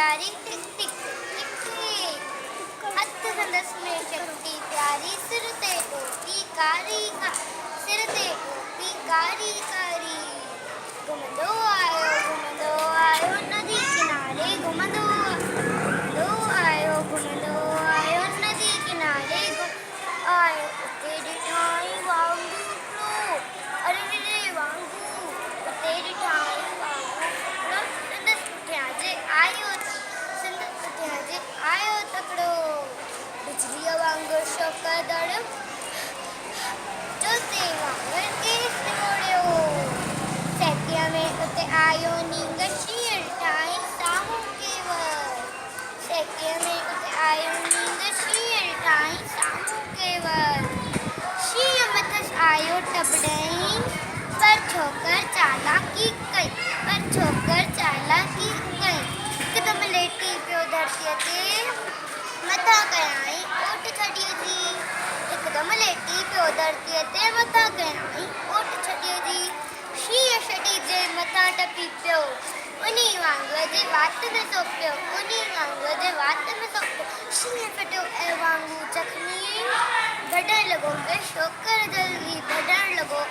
प्यारी टिक टिक टिक हथ संदस में शक्ति प्यारी सिर ते टोपी कारी सिर ते टोपी कारी कारी घुमंदो आयो नदी किनारे घुमंदो आयो नदी किनारे आयो उते ॾिठाई वांगुरु अरे रे वांगुरु उते ॾिठाई वांगुरु संदस पुठियां जे आयो तकड़ो बिजलीअ वांगुरु शौक़दड़ जोते वांगुरु केस मोड़ियो सैकीअ में उते आयो नींग शींहं ठाही साम्हूं केवल सैकीअ में उते आयो नींग शींहं ठाही साम्हूं केवल शींहं मथस आयो टबड़ई पर छोकर चालाकी कई हिकदम लेटी पियो धरतीअ ते मथां कयाई ओट छॾीअ जी हिकदम लेटी पियो धरतीअ ते मथां कयाई ओट छॾीअ जी शींहं छॾी जे मथां टपी पियो उन्ही वांगुर जे वात में सो पियो शींहं कटियो ऐं वांगुरु जख़्मी भॼण लॻो ऐं शोकर जल्दी भॼण लॻो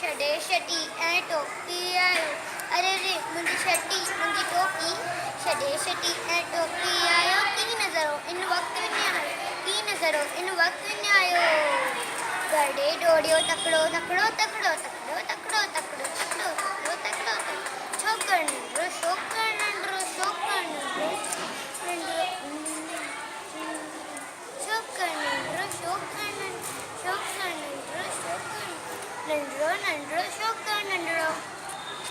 छॾे छटी ऐं टोपी आयो अरे रे मुंहिंजी टोपी छॾे छटी ऐं टोपी आयो की नज़रो इन वक़्तु विञायो गॾे डोड़ियो तकड़ो छोकर नंढड़ो छोकर नंढड़ो